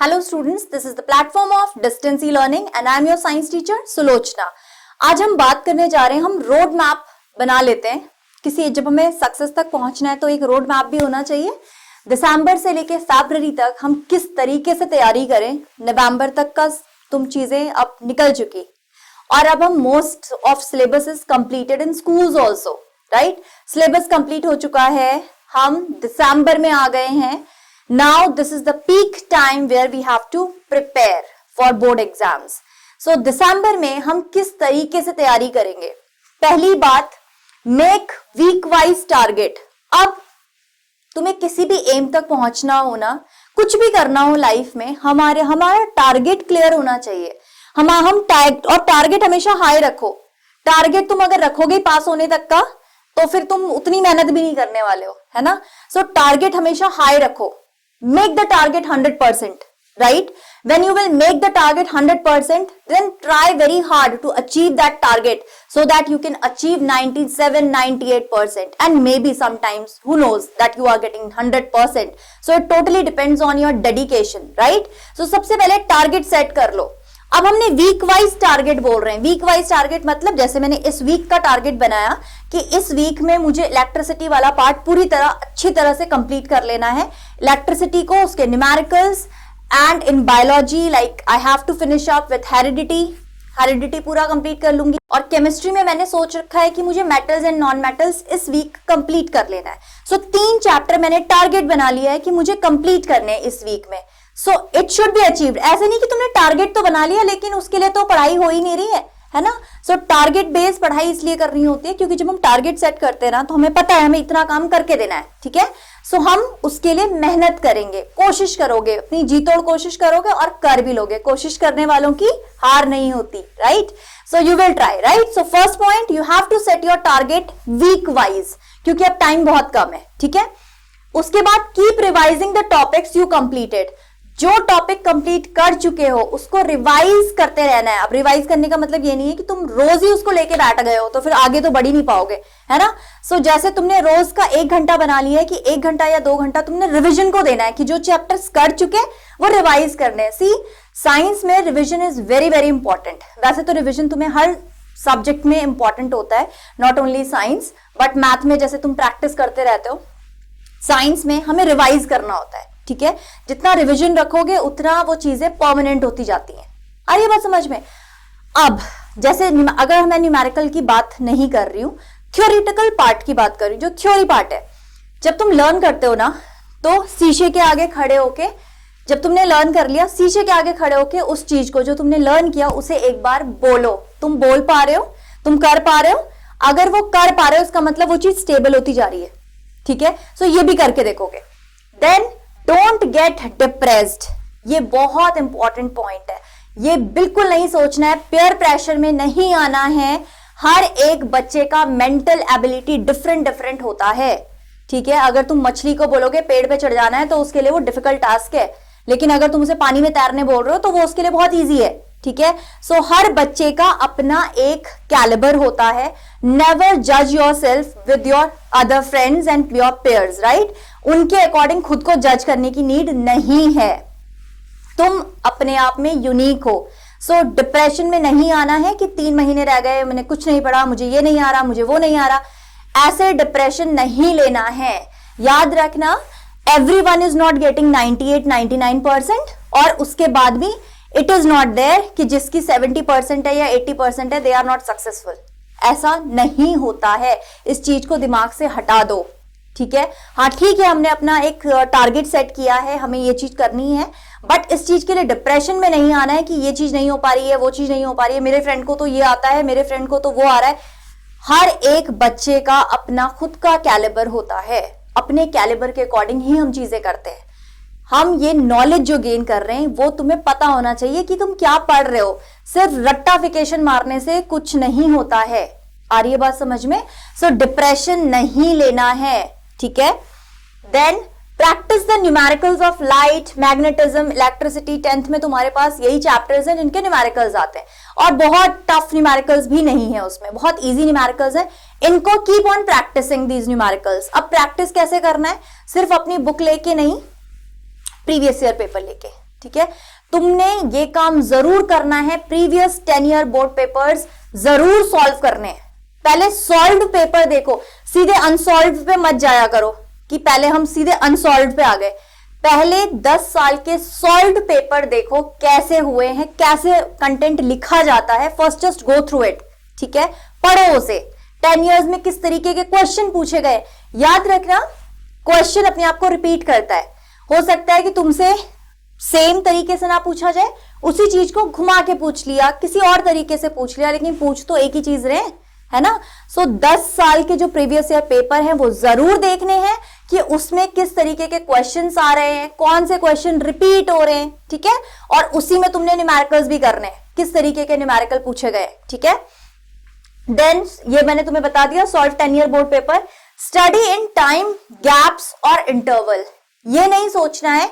Hello students, this is the platform of distance e-learning and I am your science teacher Sulochana. आज हम बात करने जा रहे हैं, हम रोड मैप बना लेते हैं। जब हमें सक्सेस तक पहुंचना है तो एक रोड मैप भी होना चाहिए। दिसंबर से लेके फरवरी तक हम किस तरीके से तैयारी करें, नवंबर तक का तुम चीजें अब निकल चुकी और अब हम most of syllabus is completed in schools also, right. Syllabus complete हो चुका है, हम दिसंबर में आ गए हैं। Now this is the peak time where we have to prepare for board exams. So दिसंबर में हम किस तरीके से तैयारी करेंगे? पहली बात, make week wise target। अब तुम्हें किसी भी एम तक पहुंचना हो ना, कुछ भी करना हो लाइफ में, हमारा टारगेट क्लियर होना चाहिए। और टारगेट हमेशा हाई रखो। टारगेट तुम अगर रखोगे पास होने तक का तो फिर तुम उतनी मेहनत भी नहीं करने वाले हो, है ना। सो टारगेट हमेशा हाई रखो। Make the target 100%, right? When you will make the target 100%, then try very hard to achieve that target so that you can achieve 97, 98%. And maybe sometimes, who knows, that you are getting 100%. So it totally depends on your dedication, right? So सबसे पहले target set कर लो। अब हमने week wise target बोल रहे हैं। Week wise target मतलब जैसे मैंने इस वीक का टारगेट बनाया कि इस वीक में मुझे इलेक्ट्रिसिटी वाला पार्ट पूरी तरह अच्छी तरह से कंप्लीट कर लेना है। इलेक्ट्रिसिटी को, उसके numericals and in biology like I have to finish up with heredity पूरा कंप्लीट कर लूंगी। और केमिस्ट्री में मैंने सोच रखा है कि मुझे मेटल्स एंड नॉन मेटल्स इस वीक कंप्लीट कर लेना है। सो 3 चैप्टर मैंने टारगेट बना लिया है कि मुझे कंप्लीट करने हैं इस वीक में। So it should be achieved. ऐसे नहीं कि तुमने टारगेट तो बना लिया लेकिन उसके लिए तो पढ़ाई हो ही नहीं रही है ना। सो टारगेट बेस्ड पढ़ाई इसलिए करनी होती है क्योंकि जब हम टारगेट सेट करते हैं ना तो हमें पता है हमें इतना काम करके देना है, ठीक है। सो हम उसके लिए मेहनत करेंगे, कोशिश करोगे, अपनी जी तोड़ कोशिश करोगे और कर भी लोगे। कोशिश करने वालों की हार नहीं होती, right. So you will try, right. So first point, you have to set your target week wise क्योंकि अब टाइम बहुत कम है, ठीक है। उसके बाद keep revising the topics you completed. जो टॉपिक कंप्लीट कर चुके हो उसको रिवाइज करते रहना है। अब रिवाइज करने का मतलब ये नहीं है कि तुम रोज ही उसको लेके बैठ गए हो तो फिर आगे तो बढ़ ही नहीं पाओगे, है ना। सो जैसे तुमने रोज का 1 घंटा बना लिया है कि 1 घंटा या 2 घंटा तुमने रिवीजन को देना है कि जो चैप्टर्स कर चुके वो रिवाइज करने हैं। सी, साइंस में revision is very very important. वैसे तो रिवीजन तुम्हें हर सब्जेक्ट में इंपॉर्टेंट होता है, not only science, but math में जैसे तुम प्रैक्टिस करते रहते हो, साइंस में हमें रिवाइज करना होता है, ठीक है। जितना रिवीजन रखोगे उतना वो चीजें परमानेंट होती जाती हैं। आ रही है बात समझ में। अब जैसे अगर मैं न्यूमेरिकल की बात नहीं कर रही हूं, थ्योरेटिकल पार्ट की बात कर रही हूं, जो थ्योरी पार्ट है। जब तुम लर्न करते हो ना तो शीशे के आगे खड़े होके, जब तुमने लर्न कर लिया, शीशे के आगे खड़े होके उस चीज को जो तुमने लर्न किया उसे एक बार बोलो। तुम बोल पा रहे हो, तुम कर पा रहे हो। अगर वो कर पा रहे हो उसका मतलब वो चीज स्टेबल होती जा रही है, ठीक है। सो ये भी करके देखोगे। Then don't get depressed. ये बहुत इंपॉर्टेंट पॉइंट है। ये बिल्कुल नहीं सोचना है, पेयर प्रेशर में नहीं आना है। हर एक बच्चे का मेंटल एबिलिटी डिफरेंट होता है, ठीक है। अगर तुम मछली को बोलोगे पेड़ पे चढ़ जाना है तो उसके लिए वो डिफिकल्ट टास्क है, लेकिन अगर तुम उसे पानी में तैरने बोल रहे हो तो वो उसके लिए बहुत ईजी है, ठीक है। सो हर बच्चे का अपना एक कैलिबर होता है। नेवर जज your self with your other friends and your pairs, right. उनके अकॉर्डिंग खुद को जज करने की नीड नहीं है। तुम अपने आप में यूनिक हो। सो डिप्रेशन में नहीं आना है कि 3 महीने रह गए, मैंने कुछ नहीं पढ़ा, मुझे ये नहीं आ रहा, मुझे वो नहीं आ रहा। ऐसे डिप्रेशन नहीं लेना है। याद रखना, एवरीवन इज नॉट गेटिंग 98, 99%, और उसके बाद भी इट इज नॉट देयर कि जिसकी 70% है या 80% है दे आर नॉट सक्सेसफुल। ऐसा नहीं होता है। इस चीज को दिमाग से हटा दो, ठीक है। हाँ ठीक है, हमने अपना एक टारगेट सेट किया है, हमें ये चीज करनी है, बट इस चीज के लिए डिप्रेशन में नहीं आना है कि ये चीज नहीं हो पा रही है, वो चीज नहीं हो पा रही है, मेरे फ्रेंड को तो ये आता है, मेरे फ्रेंड को तो वो आ रहा है। हर एक बच्चे का अपना खुद का कैलिबर होता है। अपने कैलिबर के अकॉर्डिंग ही हम चीजें करते हैं। हम ये नॉलेज जो गेन कर रहे हैं वो तुम्हें पता होना चाहिए कि तुम क्या पढ़ रहे हो। सिर्फ रट्टाफिकेशन मारने से कुछ नहीं होता है। आ रही है बात समझ में। सो डिप्रेशन नहीं लेना है, ठीक है। Then practice the numericals of light, magnetism, electricity. 10th में तुम्हारे पास यही चैप्टर्स हैं जिनके न्यूमेरिकल्स आते हैं और बहुत टफ न्यूमेरिकल्स भी नहीं है उसमें, बहुत इजी न्यूमेरिकल्स हैं। इनको keep on practicing these numericals. अब प्रैक्टिस कैसे करना है? सिर्फ अपनी बुक लेके नहीं, प्रीवियस ईयर पेपर लेके। ठीक है, तुमने ये काम जरूर करना है, प्रीवियस 10 ईयर बोर्ड पेपर्स जरूर सॉल्व करने हैं। पहले सॉल्व्ड पेपर देखो, सीधे अनसॉल्व्ड पे मत जाया करो कि पहले हम सीधे अनसॉल्व्ड पे आ गए। पहले 10 साल के सॉल्व्ड पेपर देखो कैसे हुए हैं, कैसे कंटेंट लिखा जाता है, first just go through it, ठीक है, पढ़ो उसे। 10 इयर्स में किस तरीके के क्वेश्चन पूछे गए, याद रखना क्वेश्चन अपने आप को रिपीट करता है। हो सकता है कि तुमसे सेम तरीके से ना पूछा जाए, उसी चीज को घुमा के पूछ लिया, किसी और तरीके से पूछ लिया, लेकिन पूछ तो एक ही चीज रहे, है ना। सो 10 साल के जो प्रीवियस ईयर पेपर हैं वो जरूर देखने हैं कि उसमें किस तरीके के क्वेश्चंस आ रहे हैं, कौन से क्वेश्चन रिपीट हो रहे हैं, ठीक है, और उसी में तुमने न्यूमेरिकल्स भी करने हैं, किस तरीके के न्यूमेरिकल पूछे गए, ठीक है। देन ये मैंने तुम्हें बता दिया, solve 10 year board paper, study in time gaps और इंटरवल। ये नहीं सोचना है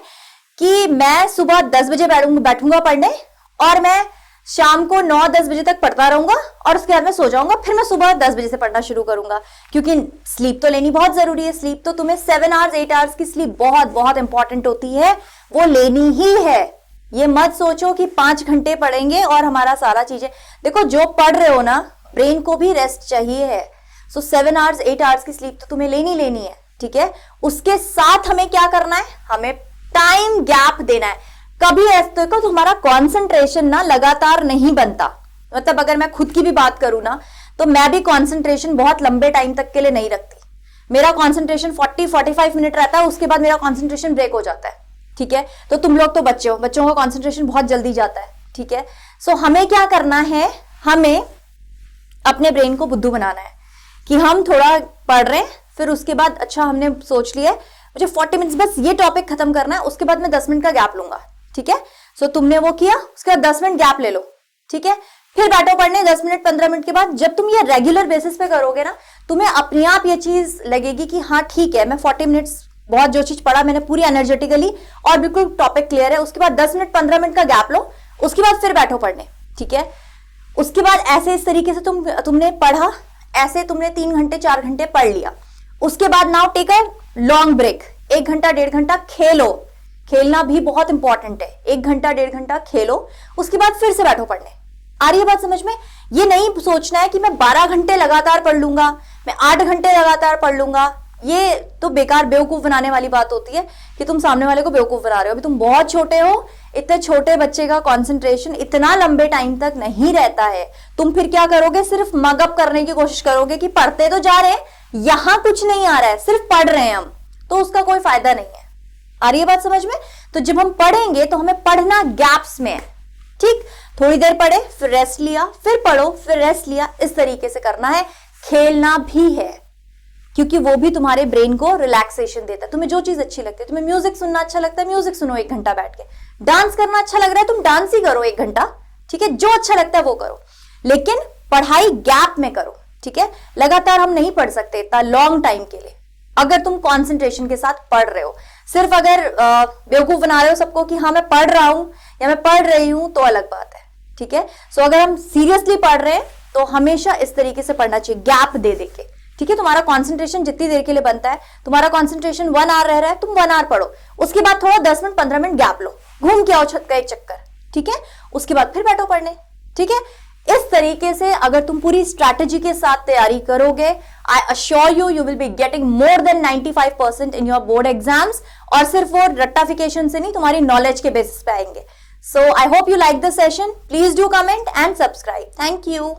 कि मैं सुबह 10 बजे बैठूंगा पढ़ने और मैं शाम को 9-10 बजे तक पढ़ता रहूंगा और उसके बाद में सो जाऊंगा, फिर मैं सुबह 10 बजे से पढ़ना शुरू करूंगा, क्योंकि स्लीप तो लेनी बहुत जरूरी है। स्लीप तो तुम्हें 7 आवर्स 8 आवर्स की स्लीप बहुत बहुत इंपॉर्टेंट होती है, वो लेनी ही है। ये मत सोचो कि 5 घंटे पढ़ेंगे और हमारा सारा चीजें, देखो जो पढ़ रहे हो ना, ब्रेन को भी रेस्ट चाहिए है। सो 7 आवर्स 8 आवर्स की स्लीप तो तुम्हें लेनी है, ठीक है। उसके साथ हमें क्या करना है, हमें टाइम गैप देना है। कभी ऐसा तो तुम्हारा कंसंट्रेशन ना लगातार नहीं बनता, मतलब अगर मैं खुद की भी बात करूं ना, तो मैं भी कंसंट्रेशन बहुत लंबे टाइम तक के लिए नहीं रखती। मेरा कंसंट्रेशन 40-45 मिनट रहता है, उसके बाद मेरा कंसंट्रेशन ब्रेक हो जाता है, ठीक है। तो तुम लोग तो बच्चे हो, बच्चों का कंसंट्रेशन बहुत जल्दी जाता है, ठीक है। सो हमें क्या करना है, हमें अपने ब्रेन को बुद्धू बनाना है कि हम थोड़ा पढ़ रहे हैं, फिर उसके बाद अच्छा हमने सोच लिया मुझे 40 मिनट बस ये टॉपिक खत्म करना है, उसके बाद मैं 10 मिनट का गैप लूंगा, ठीक है। सो तुमने वो किया, उसके बाद 10 मिनट गैप ले लो, ठीक है, फिर बैठो पढ़ने 10 मिनट 15 मिनट के बाद। जब तुम ये रेगुलर बेसिस पे करोगे ना, तुम्हें अपने आप ये चीज लगेगी कि हाँ ठीक है, मैं 40 मिनट्स बहुत जो चीज पढ़ा मैंने पूरी एनर्जेटिकली और बिल्कुल टॉपिक क्लियर है। उसके बाद 10 मिनट 15 मिनट का गैप लो, उसके बाद फिर बैठो पढ़ने, ठीक है। उसके बाद ऐसे इस तरीके से तुमने पढ़ा, ऐसे तुमने 3 घंटे 4 घंटे पढ़ लिया। उसके बाद now take a long break, 1 घंटा 1.5 घंटा खेलो, खेलना भी बहुत इंपॉर्टेंट है, 1 घंटा 1.5 घंटा खेलो, उसके बाद फिर से बैठो पढ़ने। आ रही है बात समझ में? ये नहीं सोचना है कि मैं 12 घंटे लगातार पढ़ लूंगा, मैं 8 घंटे लगातार पढ़ लूंगा। ये तो बेकार बेवकूफ बनाने वाली बात होती है कि तुम सामने वाले को बेवकूफ बना रहे हो। अभी तुम बहुत छोटे हो, इतने छोटे बच्चे का कंसंट्रेशन इतना लंबे टाइम तक नहीं रहता है। तुम फिर क्या करोगे, सिर्फ मगअप करने की कोशिश करोगे कि पढ़ते तो जा रहे हैं, यहां कुछ नहीं आ रहा है, सिर्फ पढ़ रहे हैं हम, तो उसका कोई फायदा नहीं है। आ रही है बात समझ में? तो जब हम पढ़ेंगे तो हमें पढ़ना गैप्स में है, ठीक। थोड़ी देर पढ़े, फिर रेस्ट लिया, फिर पढ़ो, फिर रेस्ट लिया, इस तरीके से करना है। खेलना भी है, क्योंकि वो भी तुम्हारे ब्रेन को रिलैक्सेशन देता है। तुम्हें जो चीज अच्छी लगती है, तुम्हें म्यूजिक सुनना अच्छा लगता है, म्यूजिक सुनो 1 घंटा बैठ के। डांस करना अच्छा लग रहा है, तुम डांस ही करो 1 घंटा, ठीक है, जो अच्छा लगता है वो करो, लेकिन पढ़ाई गैप में करो, ठीक है। लगातार हम नहीं पढ़ सकते इतना लॉन्ग टाइम के लिए, अगर तुम कंसंट्रेशन के साथ पढ़ रहे हो। सिर्फ अगर बेवकूफ बना रहे हो सबको कि हाँ मैं पढ़ रहा हूं या मैं पढ़ रही हूं, तो अलग बात है, ठीक है। सो अगर हम सीरियसली पढ़ रहे हैं तो हमेशा इस तरीके से पढ़ना चाहिए, गैप दे के, ठीक है। तुम्हारा कंसंट्रेशन जितनी देर के लिए बनता है, तुम्हारा कंसंट्रेशन 1 आवर रह रहा है, तुम 1 आवर पढ़ो, उसके बाद थोड़ा 10 मिनट 15 मिनट गैप लो, घूम के आओ छत का एक चक्कर, ठीक है, उसके बाद फिर बैठो पढ़ने, ठीक है। इस तरीके से अगर तुम पूरी स्ट्रैटेजी के साथ तैयारी करोगे, I assure you will be getting more than 95% in your board exams. और सिर्फ वो रट्टाफिकेशन से नहीं, तुम्हारी नॉलेज के बेसिस पे आएंगे। So I hope you like this session, please do comment and subscribe. Thank you.